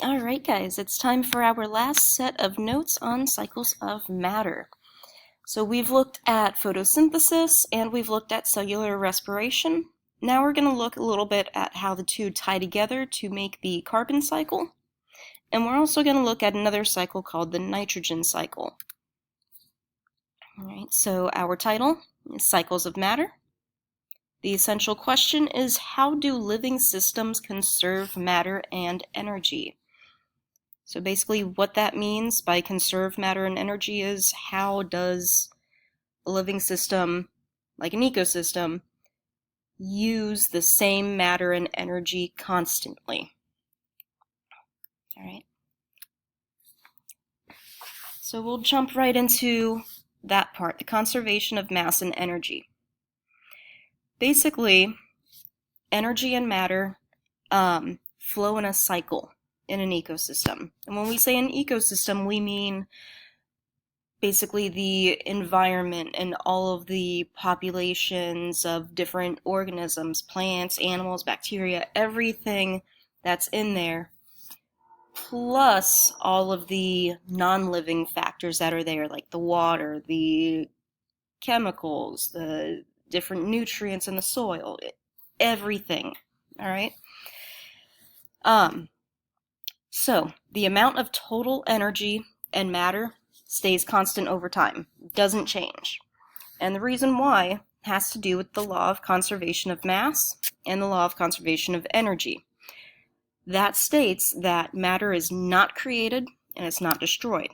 Alright guys, it's time for our last set of notes on cycles of matter. So we've looked at photosynthesis and we've looked at cellular respiration. Now we're going to look a little bit at how the two tie together to make the carbon cycle. And we're also going to look at another cycle called the nitrogen cycle. Alright, so our title is Cycles of Matter. The essential question is, how do living systems conserve matter and energy? So basically what that means by conserve matter and energy is, how does a living system, like an ecosystem, use the same matter and energy constantly? All right. So we'll jump right into that part, the conservation of mass and energy. Basically, energy and matter flow in a cycle in an ecosystem. And when we say an ecosystem, we mean basically the environment and all of the populations of different organisms, plants, animals, bacteria, everything that's in there, plus all of the non-living factors that are there, like the water, the chemicals, the different nutrients in the soil, everything, all right? So the amount of total energy and matter stays constant over time, doesn't change. And the reason why has to do with the law of conservation of mass and the law of conservation of energy. That states that matter is not created and it's not destroyed,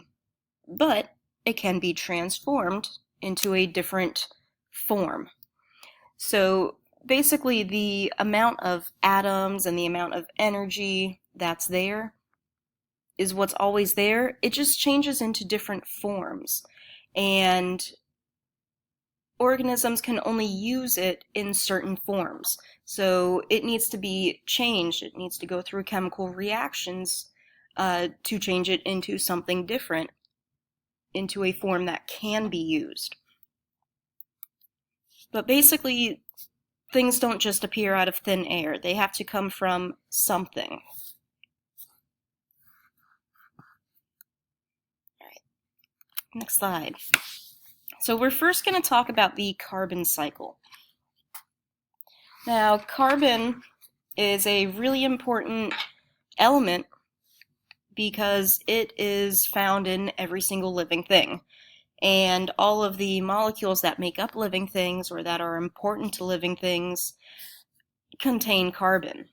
but it can be transformed into a different form. So basically the amount of atoms and the amount of energy that's there is what's always there. It just changes into different forms, and organisms can only use it in certain forms. So it needs to be changed. It needs to go through chemical reactions to change it into something different, into a form that can be used. But basically, things don't just appear out of thin air. They have to come from something. Next slide. So we're first going to talk about the carbon cycle. Now, carbon is a really important element because it is found in every single living thing. And all of the molecules that make up living things or that are important to living things contain carbon.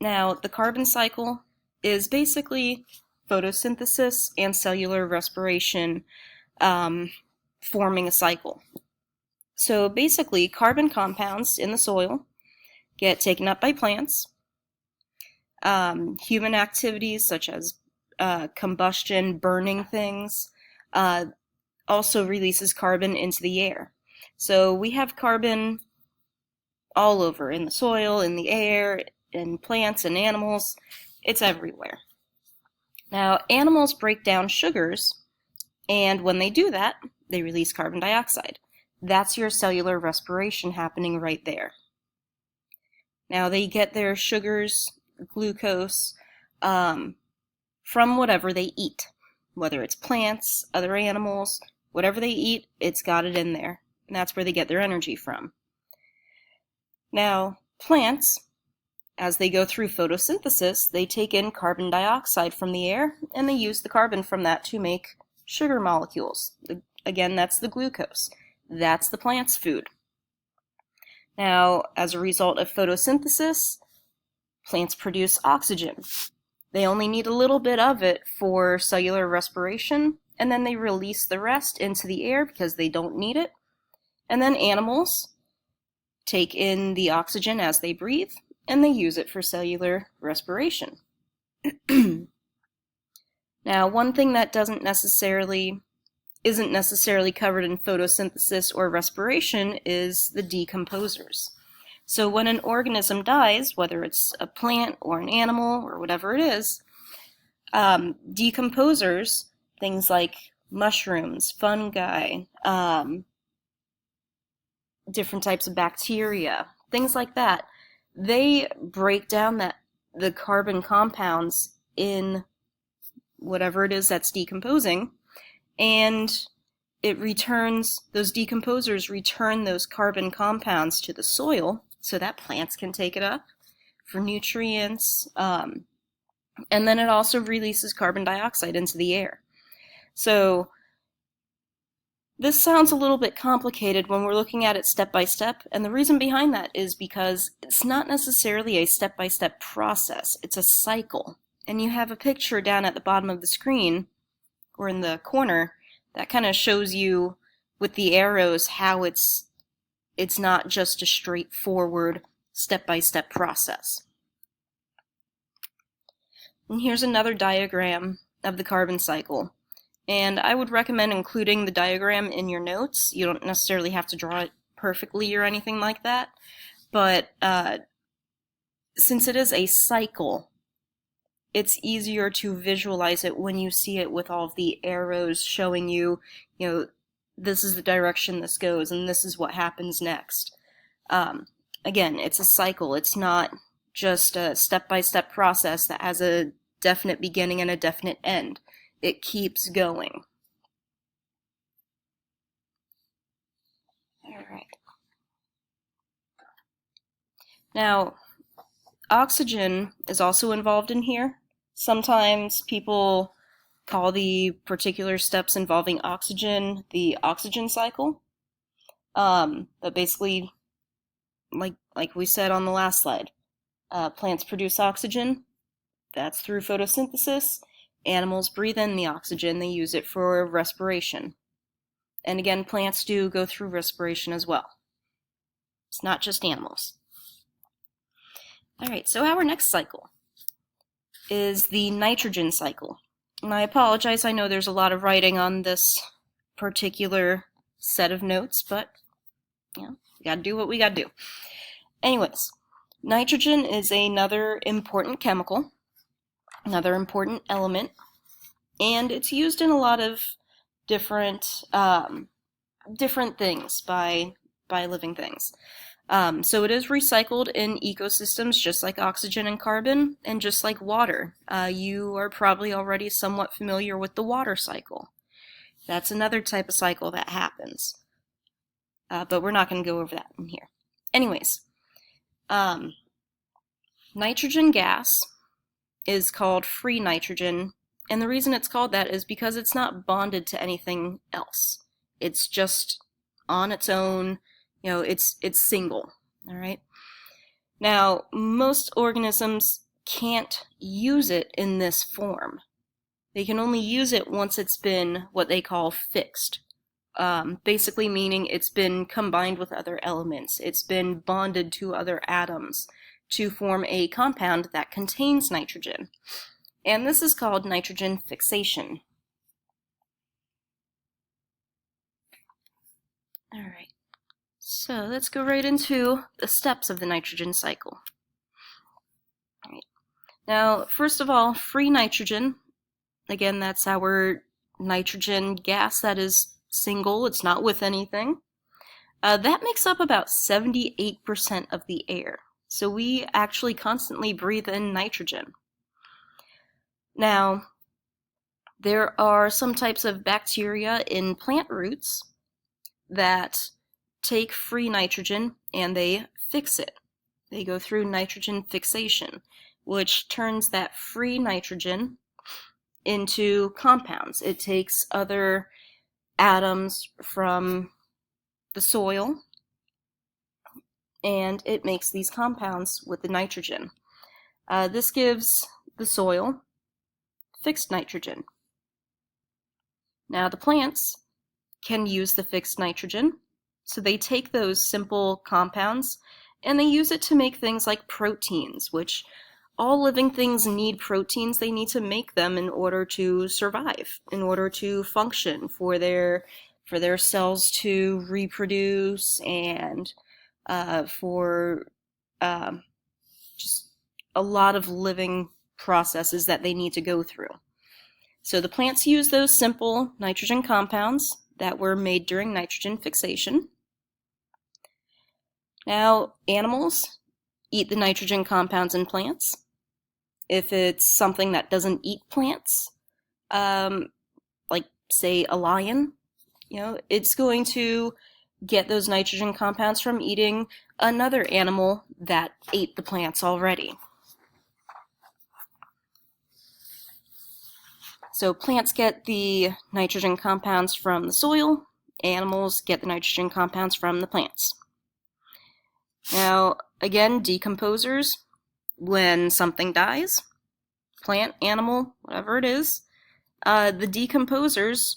Now, the carbon cycle is basically photosynthesis and cellular respiration forming a cycle. So basically, carbon compounds in the soil get taken up by plants. Human activities such as combustion, burning things, also releases carbon into the air. So we have carbon all over, in the soil, in the air, in plants and animals. It's everywhere. Now, animals break down sugars, and when they do that, they release carbon dioxide. That's your cellular respiration happening right there. Now, they get their sugars, glucose, from whatever they eat, whether it's plants, other animals, whatever they eat, it's got it in there, and that's where they get their energy from. Now, plants, as they go through photosynthesis, they take in carbon dioxide from the air, and they use the carbon from that to make sugar molecules. Again, that's the glucose. That's the plant's food. Now, as a result of photosynthesis, plants produce oxygen. They only need a little bit of it for cellular respiration, and then they release the rest into the air because they don't need it. And then animals take in the oxygen as they breathe, and they use it for cellular respiration. Now, one thing that isn't necessarily covered in photosynthesis or respiration is the decomposers. So when an organism dies, whether it's a plant or an animal or whatever it is, decomposers, things like mushrooms, fungi, different types of bacteria, things like that, they break down that the carbon compounds in whatever it is that's decomposing, and it returns, those decomposers return those carbon compounds to the soil so that plants can take it up for nutrients, and then it also releases carbon dioxide into the air. So this sounds a little bit complicated when we're looking at it step by step, and the reason behind that is because it's not necessarily a step-by-step process, it's a cycle. And you have a picture down at the bottom of the screen, or in the corner, that kind of shows you with the arrows how it's not just a straightforward step-by-step process. And here's another diagram of the carbon cycle. And I would recommend including the diagram in your notes. You don't necessarily have to draw it perfectly or anything like that. But since it is a cycle, it's easier to visualize it when you see it with all of the arrows showing you, this is the direction this goes and this is what happens next. Again, it's a cycle. It's not just a step-by-step process that has a definite beginning and a definite end. It keeps going. All right. Now, oxygen is also involved in here. Sometimes people call the particular steps involving oxygen the oxygen cycle. But basically, like we said on the last slide, plants produce oxygen. That's through photosynthesis. Animals breathe in the oxygen. They use it for respiration. And again, plants do go through respiration as well. It's not just animals. All right, so our next cycle is the nitrogen cycle. And I apologize, I know there's a lot of writing on this particular set of notes, but we gotta do what we gotta do. Anyways, nitrogen is another important chemical, another important element, and it's used in a lot of different things by living things. So it is recycled in ecosystems just like oxygen and carbon, and just like water. You are probably already somewhat familiar with the water cycle. That's another type of cycle that happens. But we're not going to go over that in here. Anyways, nitrogen gas is called free nitrogen, and the reason it's called that is because it's not bonded to anything else. It's just on its own, it's single, all right? Now, most organisms can't use it in this form. They can only use it once it's been what they call fixed. Basically meaning it's been combined with other elements. It's been bonded to other atoms to form a compound that contains nitrogen. And this is called nitrogen fixation. All right, so let's go right into the steps of the nitrogen cycle. All right. Now, first of all, free nitrogen, again, that's our nitrogen gas that is single, it's not with anything. That makes up about 78% of the air. So we actually constantly breathe in nitrogen. Now, there are some types of bacteria in plant roots that take free nitrogen and they fix it. They go through nitrogen fixation, which turns that free nitrogen into compounds. It takes other atoms from the soil and it makes these compounds with the nitrogen. This gives the soil fixed nitrogen. Now the plants can use the fixed nitrogen, so they take those simple compounds and they use it to make things like proteins, which all living things need proteins. They need to make them in order to survive, in order to function, for their cells to reproduce, and for just a lot of living processes that they need to go through. So the plants use those simple nitrogen compounds that were made during nitrogen fixation. Now, animals eat the nitrogen compounds in plants. If it's something that doesn't eat plants, like say a lion, it's going to get those nitrogen compounds from eating another animal that ate the plants already. So plants get the nitrogen compounds from the soil, animals get the nitrogen compounds from the plants. Now, again, decomposers, when something dies, plant, animal, whatever it is, the decomposers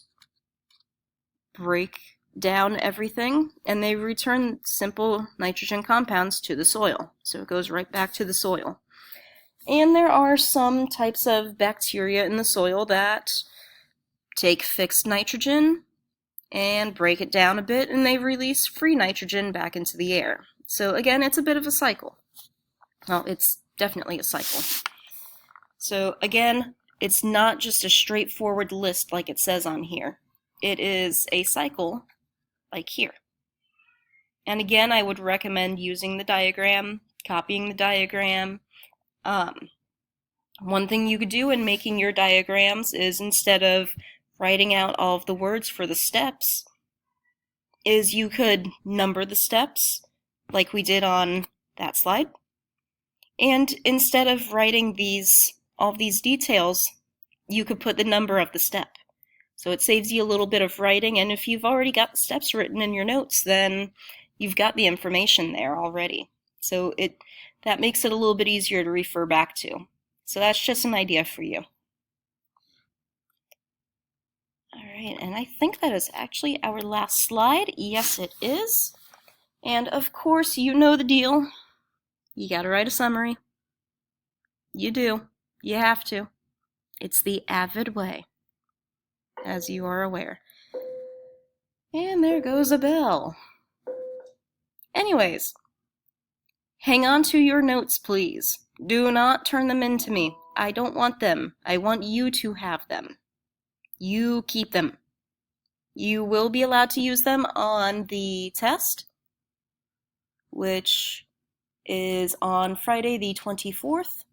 break down everything and they return simple nitrogen compounds to the soil. So it goes right back to the soil. And there are some types of bacteria in the soil that take fixed nitrogen and break it down a bit, and they release free nitrogen back into the air. So again, it's a bit of a cycle. Well, it's definitely a cycle. So again, it's not just a straightforward list like it says on here. It is a cycle like here. And again, I would recommend using the diagram, copying the diagram. One thing you could do in making your diagrams is, instead of writing out all of the words for the steps, is you could number the steps like we did on that slide. And instead of writing all of these details, you could put the number of the step. So it saves you a little bit of writing, and if you've already got the steps written in your notes, then you've got the information there already. So that makes it a little bit easier to refer back to. So that's just an idea for you. All right, and I think that is actually our last slide. Yes, it is. And of course, you know the deal. You gotta write a summary. You do. You have to. It's the AVID way, as you are aware. And there goes a bell. Anyways, hang on to your notes, please. Do not turn them in to me. I don't want them. I want you to have them. You keep them. You will be allowed to use them on the test, which is on Friday the 24th.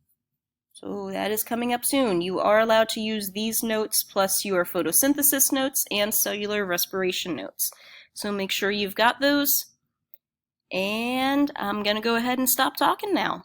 So that is coming up soon. You are allowed to use these notes plus your photosynthesis notes and cellular respiration notes. So make sure you've got those. And I'm going to go ahead and stop talking now.